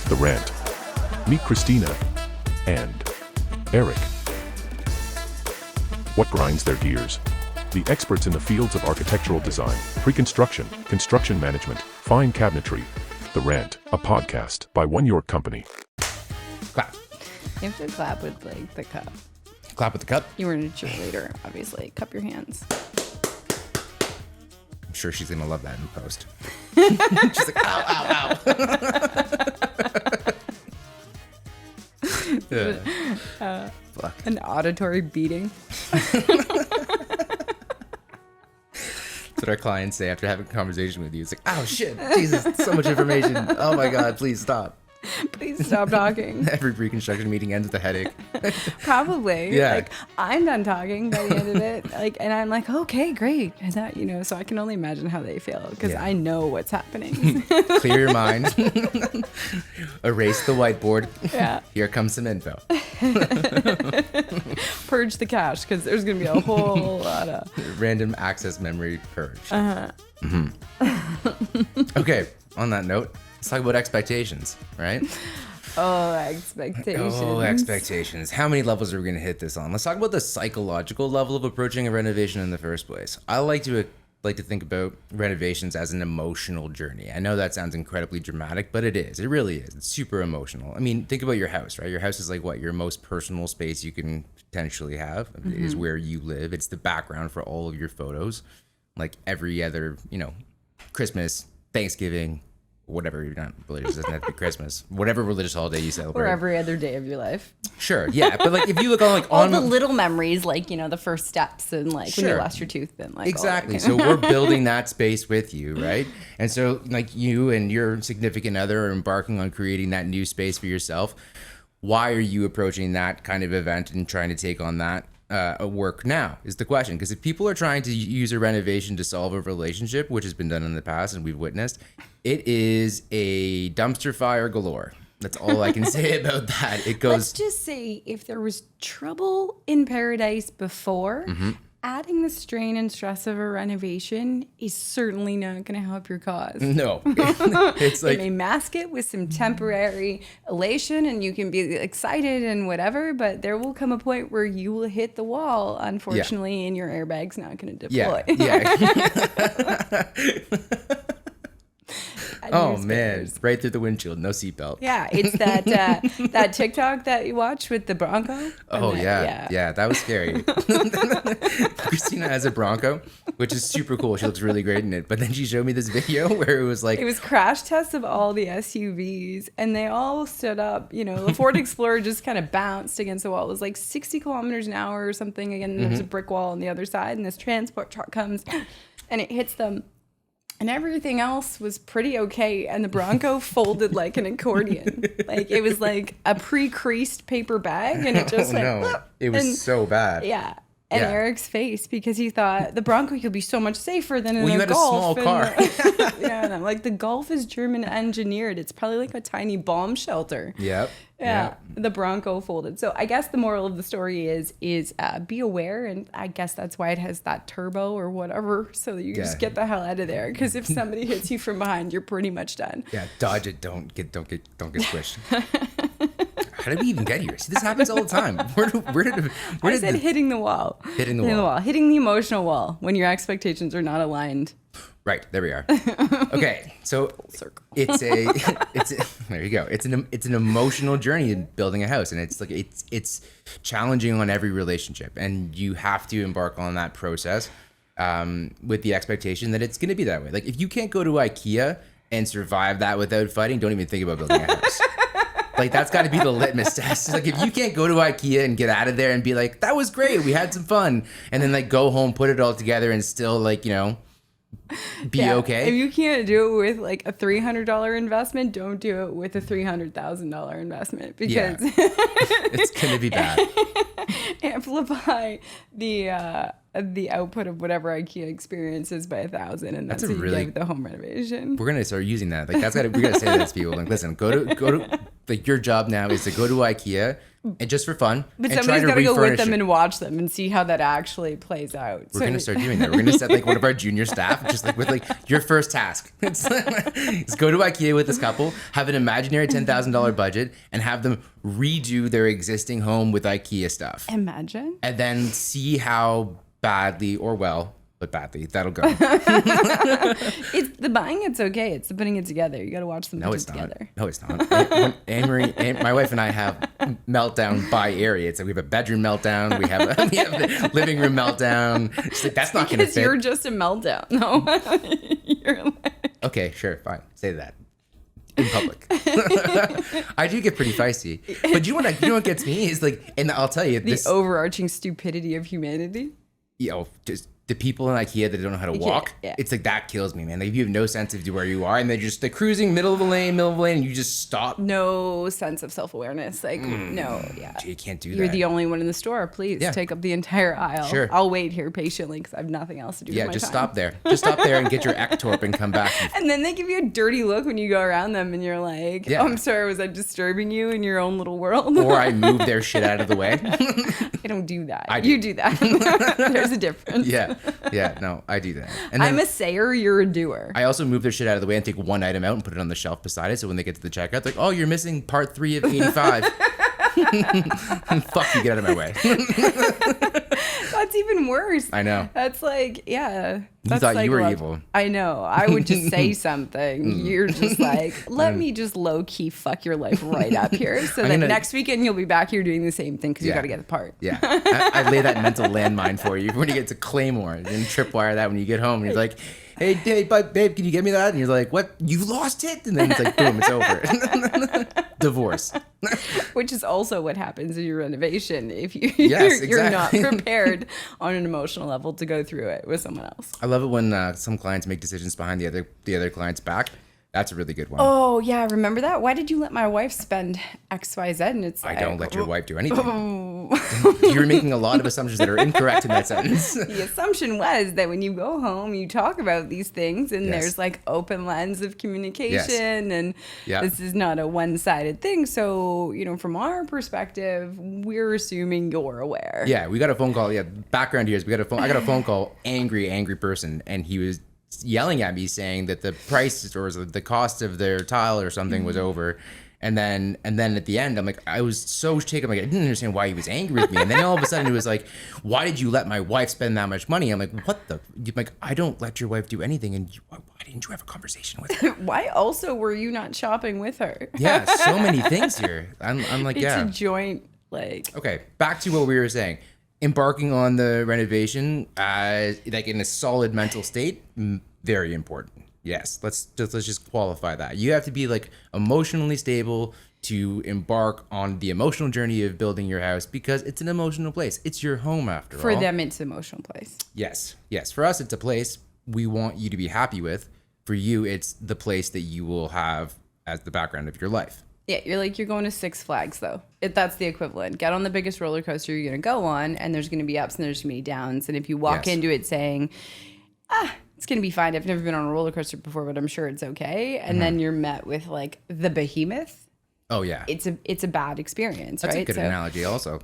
The Rant. Meet Christina and Eric. What grinds their gears? The experts in the fields of architectural design, pre-construction, construction management, fine cabinetry. The Rant, a podcast by One York Company. Clap. You have to clap with like the cup. Clap with the cup. You weren't a cheerleader, obviously. Cup your hands. I'm sure she's going to love that in post. She's like, ow, ow, ow. Fuck. An auditory beating. That's what our clients say after having a conversation with you. It's like, oh shit, Jesus, so much information. Oh my God, please stop. Please stop talking. Every pre-construction meeting ends with a headache. Probably. Yeah. Like, I'm done talking by the end of it. Like, and I'm like, okay, great. And that, so I can only imagine how they feel because I know what's happening. Clear your mind. Erase the whiteboard. Yeah. Here comes some info. Purge the cache because there's going to be a whole lot of Random access memory purge. Uh-huh. Okay, on that note, let's talk about expectations, right? Oh, expectations. Oh, expectations. How many levels are we going to hit this on? Let's talk about the psychological level of approaching a renovation in the first place. I like to think about renovations as an emotional journey. I know that sounds incredibly dramatic, but it is. It really is. It's super emotional. I mean, think about your house, right? Your house is like what? Your most personal space you can potentially have. It is where you live. It's the background for all of your photos. Like every other, Christmas, Thanksgiving, whatever, you're not religious, doesn't have to be Christmas, whatever religious holiday you celebrate. Or every other day of your life. Sure, yeah, but like if you look on like all the little memories, like the first steps and like when you Sure. lost your tooth and like exactly. So we're building that space with you, right? And so like you and your significant other are embarking on creating that new space for yourself. Why are you approaching that kind of event and trying to take on that work now is the question. Because if people are trying to use a renovation to solve a relationship, which has been done in the past and we've witnessed, it is a dumpster fire galore. That's all I can say about that. It goes. Let's just say if there was trouble in paradise before, adding the strain and stress of a renovation is certainly not going to help your cause. No, it's like it may mask it with some temporary elation and you can be excited and whatever, but there will come a point where you will hit the wall, unfortunately, and your airbag's not going to deploy. Yeah. Oh man, right through the windshield, no seatbelt. Yeah, it's that that TikTok that you watch with the Bronco. Oh yeah, that was scary. Christina has a Bronco, which is super cool. She looks really great in it. But then she showed me this video where it was like... It was crash tests of all the SUVs, and they all stood up. The Ford Explorer just kind of bounced against the wall. It was like 60 kilometers an hour or something. Again, there's a brick wall on the other side, and this transport truck comes, and it hits them. And everything else was pretty okay. And the Bronco folded like an accordion. Like it was like a pre-creased paper bag. And it just went, no. It was so bad. Yeah. And Eric's face, because he thought the Bronco could be so much safer than in you a had Golf. a small car. Yeah. And I'm like, the Golf is German engineered. It's probably like a tiny bomb shelter. Yep. Yeah, the Bronco folded. So I guess the moral of the story is be aware, and I guess that's why it has that turbo or whatever, so that you just get the hell out of there. Because if somebody hits you from behind, you're pretty much done. Yeah, dodge it. Don't get squished. How did we even get here? See, this happens all the time. I said hitting the wall. Hitting the wall. Hitting the emotional wall when your expectations are not aligned. Right, there we are. Okay, so it's there you go. It's an emotional journey in building a house, and it's challenging on every relationship, and you have to embark on that process with the expectation that it's going to be that way. Like if you can't go to IKEA and survive that without fighting, don't even think about building a house. Like that's got to be the litmus test. Like if you can't go to IKEA and get out of there and be like, that was great, we had some fun, and then like go home, put it all together, and still like be okay. If you can't do it with like a $300 investment, don't do it with a $300,000 investment because it's gonna be bad. Amplify the output of whatever IKEA experience is by 1,000, and that's what you get with the home renovation. We're gonna start using that. Like we gotta say that to people. Like, listen, go to like your job now is to go to IKEA. and just for fun. But and somebody's try got to to go with refurnish them it. and watch them and see how that actually plays out. We're gonna start doing that. We're gonna set like one of our junior staff, just like with like your first task. It's go to IKEA with this couple, have an imaginary $10,000 budget, and have them redo their existing home with IKEA stuff. Imagine. And then see how badly or well, but badly that'll go. It's the buying. It's okay. It's the putting it together. You got to watch them No, put it's it not. together. No, it's not. When Anne-Marie, my wife and I have meltdown by area. It's like we have a bedroom meltdown. We have the living room meltdown. She's like, that's not going to Because fit. you're just a meltdown. No, you're like, Okay, sure, fine. Say that in public. I do get pretty feisty. But you know what gets me is like, and I'll tell you the this. overarching stupidity of humanity. Just the people in IKEA that don't know how to walk. Yeah. It's like that kills me, man. Like you have no sense of where you are, and they're cruising middle of the lane, and you just stop. No sense of self-awareness. Like, no, yeah. You can't do You're that. the only one in the store. Please Yeah. take up the entire aisle. Sure. I'll wait here patiently because I have nothing else to do with Yeah, my just time. stop there. Just stop there and get your Ektorp and come back. And then they give you a dirty look when you go around them and you're like, Yeah. oh, I'm sorry, was I disturbing you in your own little world? Or I move their shit out of the way. I don't do that. I do. You do that. There's a difference. Yeah, no, I do that. And then I'm a sayer, you're a doer. I also move their shit out of the way and take one item out and put it on the shelf beside it. So when they get to the checkout, they're like, oh, you're missing part 3 of 85. Fuck you, get out of my way. That's even worse. I know. That's like, yeah. You thought you were evil. I know. I would just say something. You're just like, let me just low key fuck your life right up here, so that next weekend you'll be back here doing the same thing because you got to get the part. Yeah, I lay that mental landmine for you when you get to Claymore and tripwire that when you get home. And you're like, hey, babe, can you get me that? And you're like, what? You lost it? And then it's like, boom, it's over. Divorce. Which is also what happens in your renovation if you, Yes, you're not exactly. prepared on an emotional level to go through it with someone else. I love it when some clients make decisions behind the other client's back. That's a really good one. Oh, yeah. Remember that? Why did you let my wife spend X, Y, Z? And it's I like, don't let your wife do anything. You're making a lot of assumptions that are incorrect in that sentence. The assumption was that when you go home, you talk about these things and Yes. there's like open lines of communication and this is not a one-sided thing. So, from our perspective, we're assuming you're aware. Yeah, we got a phone call. Yeah, background here is I got a phone call, angry person, and he was yelling at me saying that the price or the cost of their tile or something was over. And then at the end, I'm like, I was so shaken. Like, I didn't understand why he was angry with me. And then all of a sudden, it was like, why did you let my wife spend that much money? I'm like, what the? You're like, I don't let your wife do anything. And why didn't you have a conversation with her? Why also were you not shopping with her? Yeah, so many things here. I'm like, It's yeah. a joint, like. Okay, back to what we were saying. Embarking on the renovation, like in a solid mental state, very important. Yes, let's just qualify that. You have to be like emotionally stable to embark on the emotional journey of building your house because it's an emotional place. It's your home after all. For them, it's an emotional place. Yes. For us, it's a place we want you to be happy with. For you, it's the place that you will have as the background of your life. Yeah, you're going to Six Flags though. That's the equivalent. Get on the biggest roller coaster you're going to go on, and there's going to be ups and there's going to be downs. And if you walk Yes. into it saying, it's going to be fine. I've never been on a roller coaster before, but I'm sure it's okay. And then you're met with like the behemoth. Oh yeah, It's a bad experience, that's right? a good analogy. Also,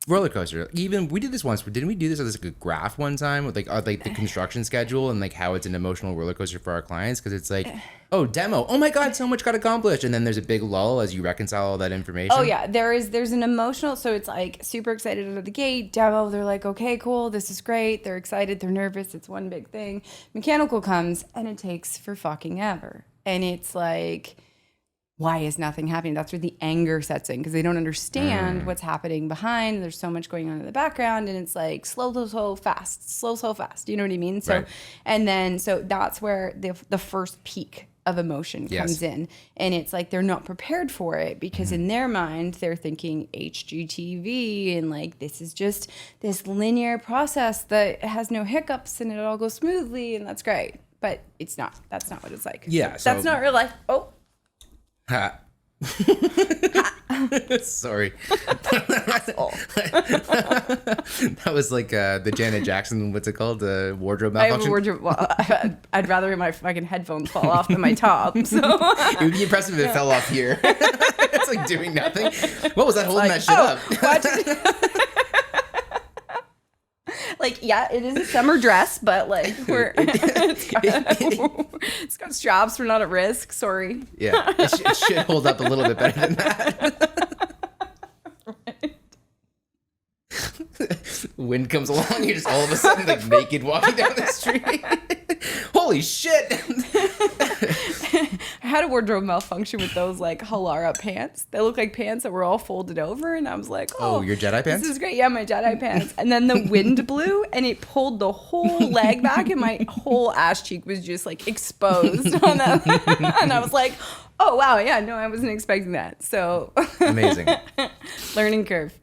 roller coaster. Even we did this once. Didn't we do this as like a graph one time with like the construction schedule and like how it's an emotional roller coaster for our clients? Because it's like, oh, demo. Oh my God, so much got accomplished, and then there's a big lull as you reconcile all that information. Oh yeah, there's an emotional. So it's like super excited out of the gate. Demo, they're like, okay, cool, this is great. They're excited, they're nervous. It's one big thing. Mechanical comes and it takes for fucking ever, and it's like, why is nothing happening? That's where the anger sets in because they don't understand what's happening behind. There's so much going on in the background, and it's like slow, fast. You know what I mean? So, Right. and then so that's where the first peak of emotion comes in, and it's like they're not prepared for it because in their mind they're thinking HGTV and like this is just this linear process that has no hiccups and it all goes smoothly and that's great, but it's not. That's not what it's like. Yeah, that's not real life. Oh. Ha. Sorry. That was like the Janet Jackson, what's it called? The wardrobe I have malfunction? a wardrobe. Well, I'd rather my fucking headphones fall off than my top. So It would be impressive if it fell off here. It's like doing nothing. What was that holding that shit up? Like, yeah, it is a summer dress, but like it's got straps. We're not at risk. Sorry. Yeah, it should hold up a little bit better than that. Wind comes along, you're just all of a sudden like naked walking down the street. Holy shit. I had a wardrobe malfunction with those like Halara pants. They look like pants that were all folded over, and I was like, oh, your Jedi pants? This is great. Yeah, my Jedi pants. And then the wind blew and it pulled the whole leg back, and my whole ass cheek was just like exposed on that. And I was like, oh wow, yeah, no, I wasn't expecting that. So amazing. Learning curve.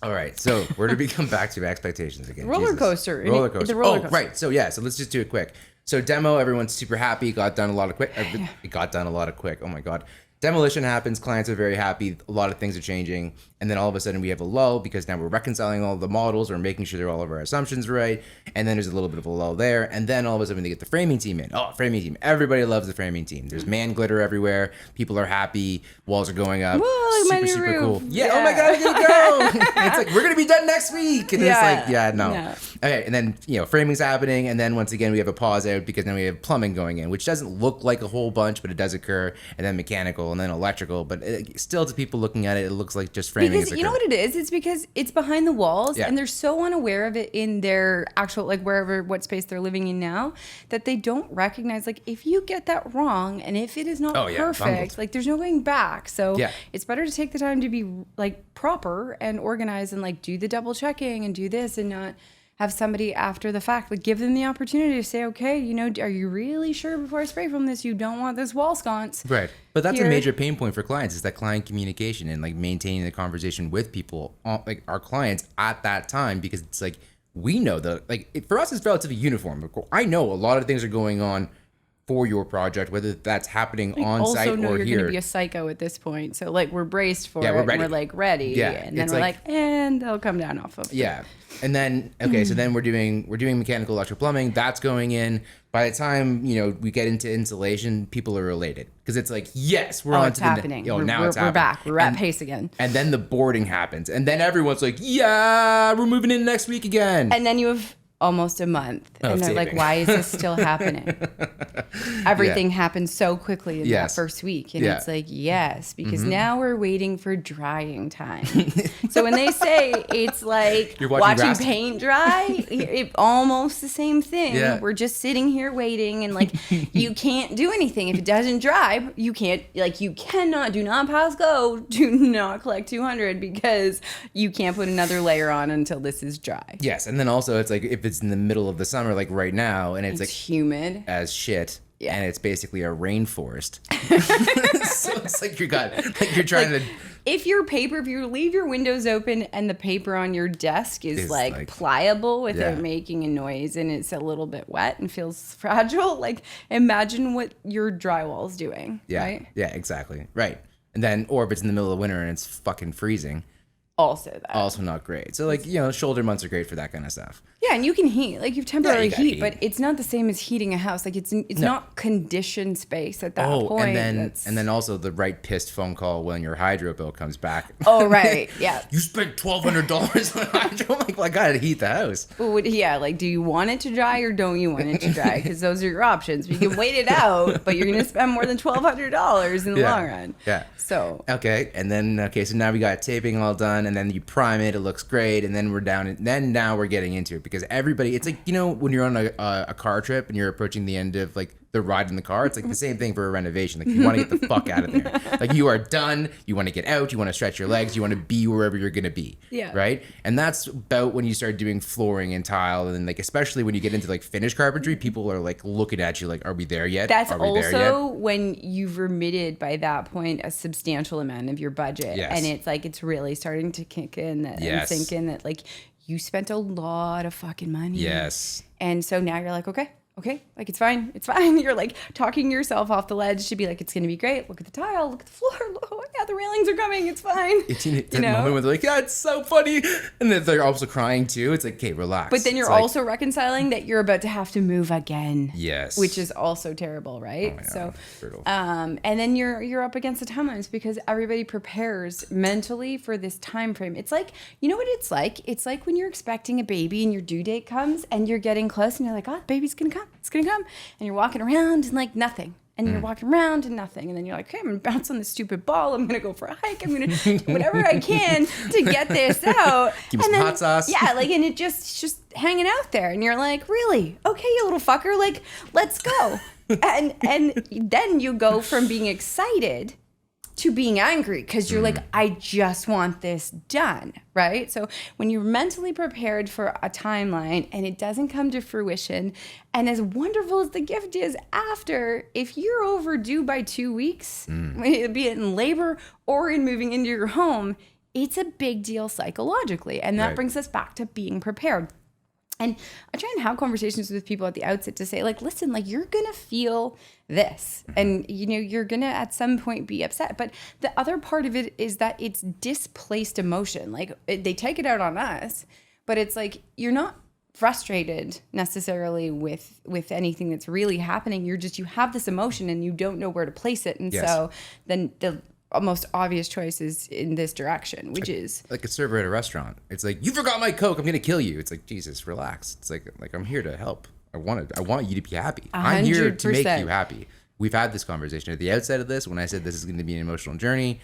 All right, so where did we come back to expectations again? Roller coaster. Roller coaster. The roller coaster. Oh, right. So yeah, so let's just do it quick. So demo, everyone's super happy. Got done a lot of quick. It got done a lot of quick. Oh my god. Demolition happens. Clients are very happy. A lot of things are changing, and then all of a sudden we have a lull because now we're reconciling all the models. We're making sure all of our assumptions right, and then there's a little bit of a lull there, and then all of a sudden they get the framing team in. Oh, framing team! Everybody loves the framing team. There's man glitter everywhere. People are happy. Walls are going up. Whoa, super my new super roof. cool. Yeah. Yeah. Oh my god, I gotta go. It's like we're gonna be done next week, and it's like no. Okay, and then framing's happening, and then once again we have a pause out because then we have plumbing going in, which doesn't look like a whole bunch, but it does occur, and then mechanical, and then electrical. But still, to people looking at it, it looks like just framing. Because you know what it is? It's because it's behind the walls, and they're so unaware of it in their actual, like what space they're living in now, that they don't recognize, like, if you get that wrong, and if it is not perfect, like, there's no going back. So it's better to take the time to be, like, proper and organized and, like, do the double checking and do this and not have somebody after the fact, like, give them the opportunity to say, okay, are you really sure before I spray foam this, you don't want this wall sconce? Right. But that's a major pain point for clients, is that client communication and like maintaining the conversation with people, like our clients at that time, because it's like, we know for us, it's relatively uniform. I know a lot of things are going on for your project, whether that's happening on site or here. Also know you're going to be a psycho at this point. So like we're braced for it. We're ready. And we're like ready. Yeah. And then we're like, and they'll come down off of it. Yeah. And then, okay, so then we're doing mechanical, electrical, plumbing. That's going in. By the time, we get into insulation, people are elated. Because it's like, yes, we're on it's to happening. Now it's happening. We're back. We're at pace again. And then the boarding happens. And then everyone's like, yeah, we're moving in next week again. And then you have almost a month. And they're like, why is this still happening? Everything happened so quickly in that first week. And it's like, yes, because now we're waiting for drying time. So when they say it's like watching paint dry, it almost the same thing. Yeah. We're just sitting here waiting, and like you can't do anything. If it doesn't dry, you cannot, do not pass go, do not collect 200 because you can't put another layer on until this is dry. Yes. And then also it's like, if it's in the middle of the summer, like right now, and it's like humid as shit. Yeah. And it's basically a rainforest. So it's like you're trying to. If you leave your windows open and the paper on your desk is like pliable without making a noise, and it's a little bit wet and feels fragile, like imagine what your drywall's doing. Yeah. Right? Yeah, exactly. Right. And then, or if it's in the middle of winter and it's fucking freezing. Also not great. So like, shoulder months are great for that kind of stuff. Yeah, and you can heat. Like, you have temporary heat, but it's not the same as heating a house. Like, it's not conditioned space at that point. And then also the right pissed phone call when your hydro bill comes back. Oh, right. Yeah. You spent $1,200 on hydro? I'm like, well, I gotta heat the house. Like, do you want it to dry or don't you want it to dry? Because those are your options. You can wait it out, but you're gonna spend more than $1,200 in the long run. Yeah. So. Okay, and then so now we got taping all done, and then you prime it. It looks great, and then we're down. And then now we're getting into it, because everybody, it's like, when you're on a car trip and you're approaching the end of like the ride in the car, it's like the same thing for a renovation. Like, you want to get the fuck out of there. Like, you are done. You want to get out. You want to stretch your legs. You want to be wherever you're gonna be. Yeah. Right. And that's about when you start doing flooring and tile, and then like especially when you get into like finished carpentry, people are like looking at you like, are we there yet? That's also when you've remitted by that point a substantial amount of your budget, and it's like it's really starting to kick in and sink in that like you spent a lot of fucking money. Yes. And so now you're like, okay, okay, like it's fine. It's fine. You're like talking yourself off the ledge to be like, it's going to be great. Look at the tile, look at the floor. Oh, yeah, the railings are coming. It's fine. It's in that moment where they're like, yeah, it's so funny. And then they're also crying too. It's like, okay, relax. But then you're also reconciling that you're about to have to move again. Yes. Which is also terrible, right? Oh, yeah. So, Brutal. and then you're up against the timelines because everybody prepares mentally for this time frame. It's like, you know what it's like? It's like when you're expecting a baby and your due date comes and you're getting close and you're like, oh, the baby's going to come. It's going to come. And you're walking around and like nothing. And you're walking around and nothing. And then you're like, okay, I'm going to bounce on this stupid ball. I'm going to go for a hike. I'm going to do whatever I can to get this out. Give me some hot sauce. Yeah, like, and it's just hanging out there. And you're like, really? Okay, you little fucker. Like, let's go. and then you go from being excited to being angry because you're like, I just want this done, right? So when you're mentally prepared for a timeline and it doesn't come to fruition, and as wonderful as the gift is after, if you're overdue by 2 weeks, be it in labor or in moving into your home, it's a big deal psychologically. And that brings us back to being prepared. And I try and have conversations with people at the outset to say, like, listen, like, you're going to feel this and, you know, you're going to at some point be upset. But the other part of it is that it's displaced emotion. Like, they take it out on us, but it's like, you're not frustrated necessarily with anything that's really happening. You have this emotion and you don't know where to place it. And so then the most obvious choice is in this direction, which is like a server at a restaurant. It's like, you forgot my Coke. I'm going to kill you. It's like, Jesus, relax. It's like I'm here to help. I want you to be happy. I'm here to make you happy. We've had this conversation at the outset of this when I said this is going to be an emotional journey.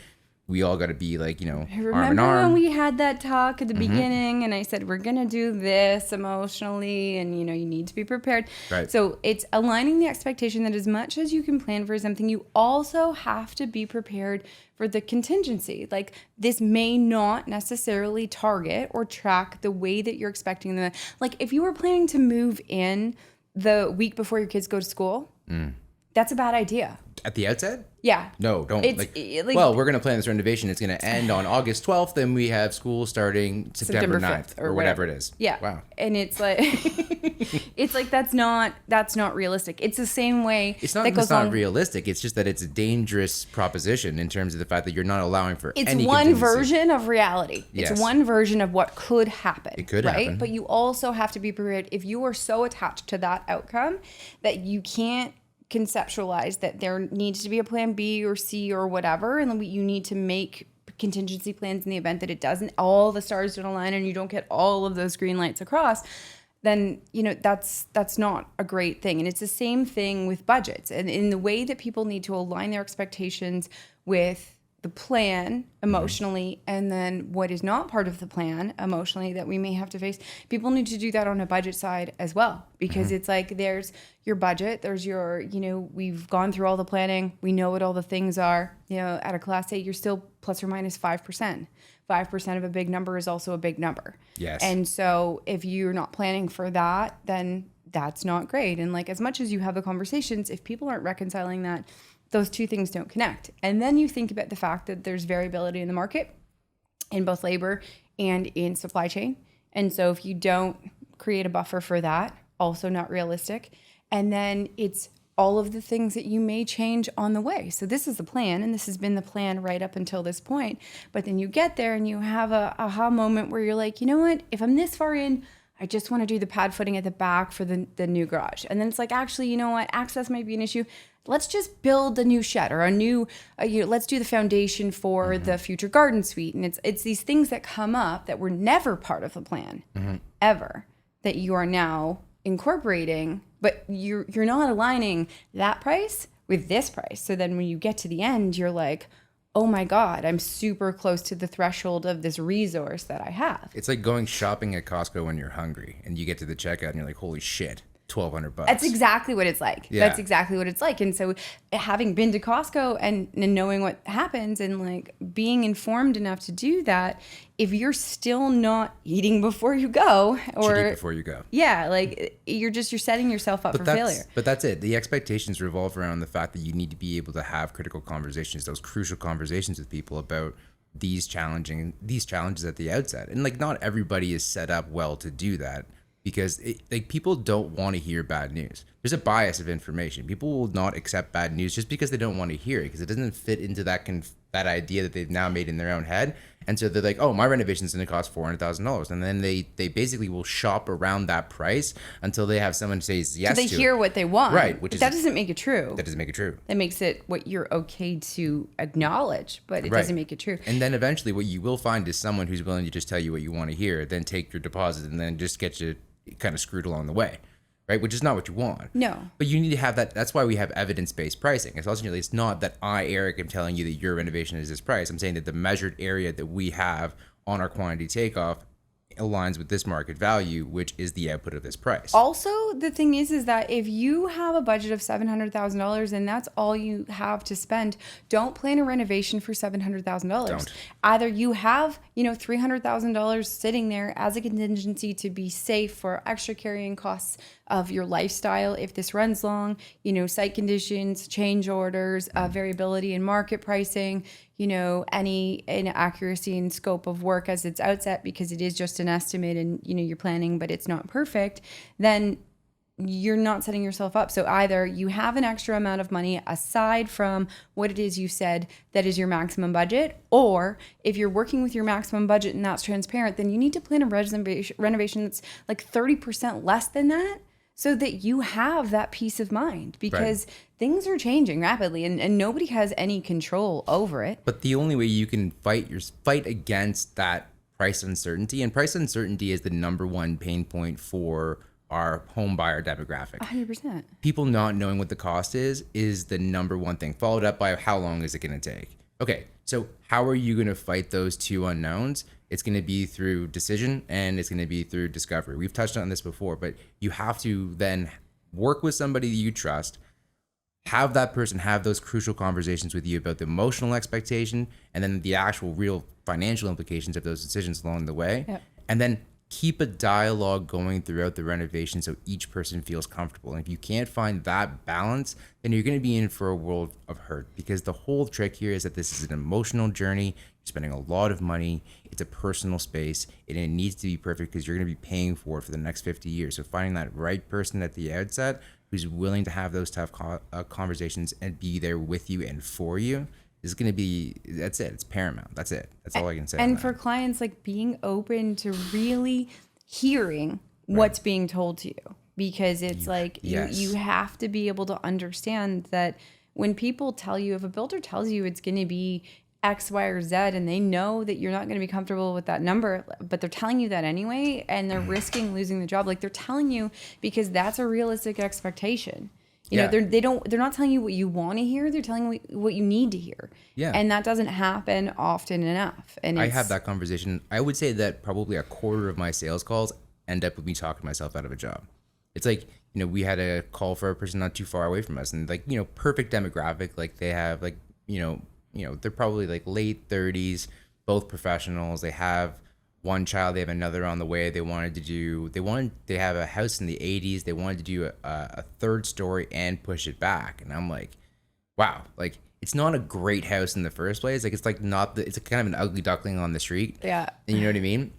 We all got to be like, you know, arm in arm. Remember when we had that talk at the beginning and I said, we're going to do this emotionally and, you know, you need to be prepared. Right. So it's aligning the expectation that as much as you can plan for something, you also have to be prepared for the contingency. Like, this may not necessarily target or track the way that you're expecting them. Like, if you were planning to move in the week before your kids go to school, that's a bad idea. At the outset? Yeah. No, don't. Like, well, we're going to plan this renovation. It's going to end on August 12th, and we have school starting September 9th or whatever it is. Yeah. Wow. And it's like, that's not realistic. It's the same way. It's not realistic. It's just that it's a dangerous proposition in terms of the fact that you're not allowing for any It's one contingency. version of reality. Yes. It's one version of what could happen. It could right? happen. But you also have to be prepared if you are so attached to that outcome that you can't conceptualize that there needs to be a plan B or C or whatever, and you need to make contingency plans in the event that it doesn't, all the stars don't align and you don't get all of those green lights across, then, you know, that's not a great thing. And it's the same thing with budgets and in the way that people need to align their expectations with the plan emotionally and then what is not part of the plan emotionally that we may have to face. People need to do that on a budget side as well, because it's like, there's your budget, there's your, you know, we've gone through all the planning, we know what all the things are. You know, at a class A, you're still plus or minus 5%. 5% of a big number is also a big number. Yes. And so if you're not planning for that, then that's not great. And like, as much as you have the conversations, if people aren't reconciling that, those two things don't connect. And then you think about the fact that there's variability in the market in both labor and in supply chain. And so if you don't create a buffer for that, also not realistic. And then it's all of the things that you may change on the way. So this is the plan, and this has been the plan right up until this point. But then you get there and you have a aha moment where you're like, you know what, if I'm this far in, I just want to do the pad footing at the back for the new garage. And then it's like, actually, you know what, access might be an issue. Let's just build a new shed or a new, let's do the foundation for the future garden suite. And it's these things that come up that were never part of the plan, ever, that you are now incorporating, but you're not aligning that price with this price. So then when you get to the end, you're like, oh my God, I'm super close to the threshold of this resource that I have. It's like going shopping at Costco when you're hungry and you get to the checkout and you're like, holy shit, $1,200. That's exactly what it's like. Yeah. That's exactly what it's like. And so having been to Costco and knowing what happens and like being informed enough to do that, if you're still not eating before you go or should eat before you go. Yeah, like you're setting yourself up for failure. But that's it. The expectations revolve around the fact that you need to be able to have critical conversations, those crucial conversations with people about these challenges at the outset. And like not everybody is set up well to do that. Because like people don't want to hear bad news. there's a bias of information. People will not accept bad news just because they don't want to hear it, because it doesn't fit into that idea that they've now made in their own head. And so they're like, oh, my renovation's going to cost $400,000. And then they basically will shop around that price until they have someone say yes so they to hear it. what they want. Right. That doesn't make it true. That doesn't make it true. That makes it what you're okay to acknowledge, but it doesn't make it true. And then eventually what you will find is someone who's willing to just tell you what you want to hear, then take your deposit, and then just get you kind of screwed along the way. Right, which is not what you want. No. But you need to have that. That's why we have evidence-based pricing. It's ultimately, it's not that I, Eric, am telling you that your renovation is this price. I'm saying that the measured area that we have on our quantity takeoff aligns with this market value, which is the output of this price. Also, the thing is that if you have a budget of $700,000 and that's all you have to spend, don't plan a renovation for $700,000. Don't. Either you have, $300,000 sitting there as a contingency to be safe for extra carrying costs of your lifestyle if this runs long, site conditions, change orders, variability in market pricing, any inaccuracy in scope of work as its outset, because it is just an estimate and, you're planning, but it's not perfect, then you're not setting yourself up. So either you have an extra amount of money aside from what it is you said that is your maximum budget, or if you're working with your maximum budget and that's transparent, then you need to plan a renovation that's like 30% less than that, so that you have that peace of mind, because things are changing rapidly and nobody has any control over it. But the only way you can fight against that price uncertainty, and price uncertainty is the number one pain point for our home buyer demographic. 100%. People not knowing what the cost is the number one thing, followed up by how long is it going to take. Okay, so how are you going to fight those two unknowns? It's going to be through decision, and it's going to be through discovery. We've touched on this before, but you have to then work with somebody that you trust, have that person have those crucial conversations with you about the emotional expectation and then the actual real financial implications of those decisions along the way. Yep. And then keep a dialogue going throughout the renovation so each person feels comfortable. And if you can't find that balance, then you're going to be in for a world of hurt, because the whole trick here is that this is an emotional journey. You're spending a lot of money. It's a personal space, and it needs to be perfect because you're going to be paying for it for the next 50 years. So finding that right person at the outset who's willing to have those tough conversations and be there with you and for you is going to be, that's it. It's paramount. That's it. That's all I can say. And for clients, like being open to really hearing what's being told to you, because it's you have to be able to understand that when people tell you, if a builder tells you it's going to be X, Y, or Z, and they know that you're not going to be comfortable with that number, but they're telling you that anyway, and they're risking losing the job. Like, they're telling you because that's a realistic expectation. You know, they're not telling you what you want to hear. They're telling you what you need to hear. Yeah. And that doesn't happen often enough. And I have that conversation. I would say that probably a quarter of my sales calls end up with me talking myself out of a job. It's like, we had a call for a person not too far away from us, and perfect demographic. Like, they have they're probably like late 30s, both professionals. They have one child, they have another on the way. They have a house in the 80s. They wanted to do a third story and push it back. And I'm like, wow, like, it's not a great house in the first place. Like, it's kind of an ugly duckling on the street. Yeah. And you know what I mean?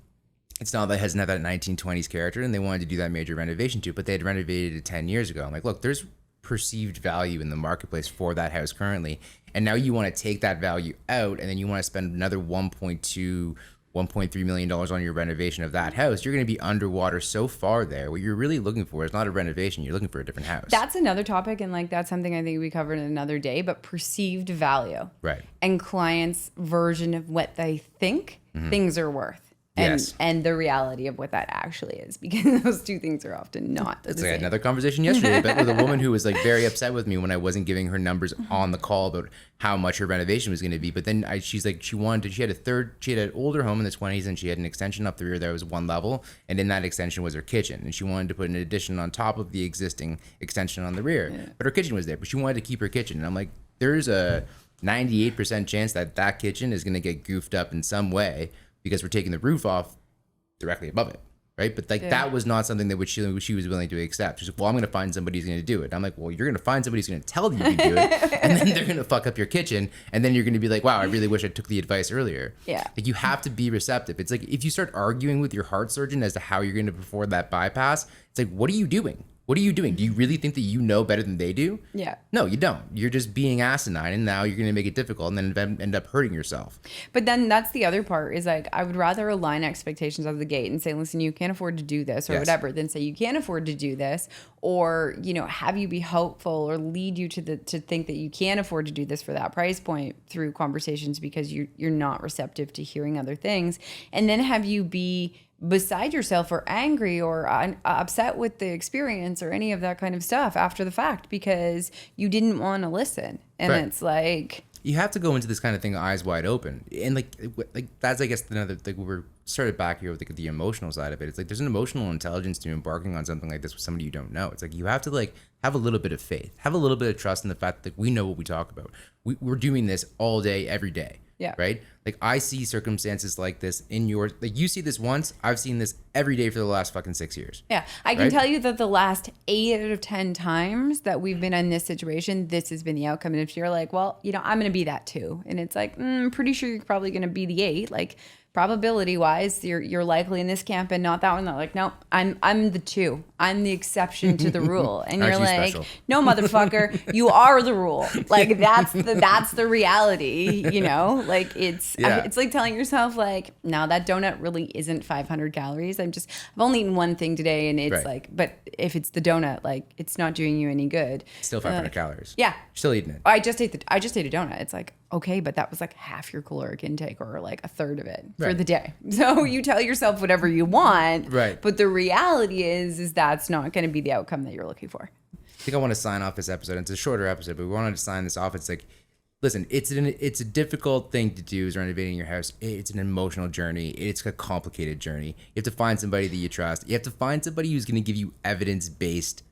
It's not that it doesn't have that 1920s character, and they wanted to do that major renovation too, but they had renovated it 10 years ago. I'm like, look, there's perceived value in the marketplace for that house currently. And now you want to take that value out, and then you want to spend another $1.3 million on your renovation of that house. You're going to be underwater so far there. What you're really looking for is not a renovation. You're looking for a different house. That's another topic, and that's something I think we covered another day, but perceived value. Right. And clients' version of what they think things are worth. And the reality of what that actually is, because those two things are often not the same. I had another conversation yesterday with a woman who was like very upset with me when I wasn't giving her numbers on the call about how much her renovation was going to be. But then she's like, she had an older home in the 20s, and she had an extension up the rear that was one level, and in that extension was her kitchen, and she wanted to put an addition on top of the existing extension on the rear. But her kitchen was there, but she wanted to keep her kitchen. And I'm like, there's a 98% chance that kitchen is going to get goofed up in some way, because we're taking the roof off directly above it, right? But that was not something that she was willing to accept. She's like, well, I'm going to find somebody who's going to do it. I'm like, well, you're going to find somebody who's going to tell you to do it, and then they're going to fuck up your kitchen, and then you're going to be like, wow, I really wish I took the advice earlier. Yeah. Like, you have to be receptive. It's like, if you start arguing with your heart surgeon as to how you're going to perform that bypass, it's like, what are you doing? What are you doing? Do you really think that you know better than they do? Yeah. No, you don't. You're just being asinine, and now you're going to make it difficult and then end up hurting yourself. But then that's the other part is like, I would rather align expectations out of the gate and say, listen, you can't afford to do this or Yes. whatever, than say you can't afford to do this, or, have you be helpful or lead you to think that you can afford to do this for that price point through conversations because you're not receptive to hearing other things. And then have you be beside yourself or angry or upset with the experience or any of that kind of stuff after the fact because you didn't want to listen. And Right. it's like, You have to go into this kind of thing eyes wide open, and like that's, I guess, another, like, we're started back here with the emotional side of it. It's like there's an emotional intelligence to embarking on something like this with somebody you don't know. It's like you have to like have a little bit of faith, have a little bit of trust in the fact that we know what we talk about. We're doing this all day, every day. Yeah. Right. Like I see circumstances like this in yours. Like you see this once. I've seen this every day for the last fucking 6 years. yeah, I can Right? tell you that the last 8 out of 10 times that we've been in this situation, this has been the outcome. And if you're like, well, I'm going to be that too. And it's like, pretty sure you're probably going to be the 8. Like probability wise, you're likely in this camp and not that one. They're like, no, I'm the 2. I'm the exception to the rule. And you're Aren't you like, special? no, motherfucker, you are the rule. Like that's the reality, like it's like telling yourself like, no, that donut really isn't 500 calories. I've only eaten one thing today. And it's Right. like, but if it's the donut, like it's not doing you any good. Still 500 calories. Yeah. Still eating it. I just ate a donut. It's like, okay, but that was like half your caloric intake or like a third of it for Right. the day. So you tell yourself whatever you want. Right. But the reality is that's not going to be the outcome that you're looking for. I think I want to sign off this episode. It's a shorter episode, but we wanted to sign this off. It's like, listen, it's a difficult thing to do, is renovating your house. It's an emotional journey. It's a complicated journey. You have to find somebody that you trust. You have to find somebody who's going to give you evidence-based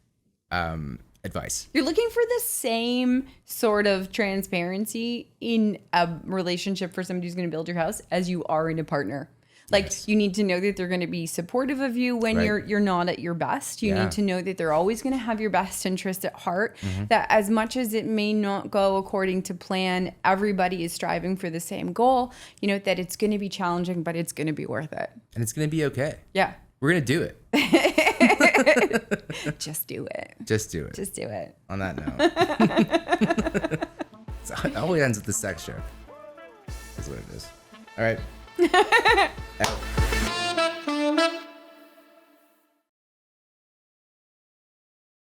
advice. You're looking for the same sort of transparency in a relationship for somebody who's going to build your house as you are in a partner. Like Yes. you need to know that they're going to be supportive of you when Right. you're not at your best. You Yeah. need to know that they're always going to have your best interest at heart. That as much as it may not go according to plan, everybody is striving for the same goal. That it's going to be challenging, but it's going to be worth it. And it's going to be okay. Yeah. We're going to do it. Just do it. Just do it. Just do it. On that note. So it always ends with the sex joke. That's what it is. All right. Out.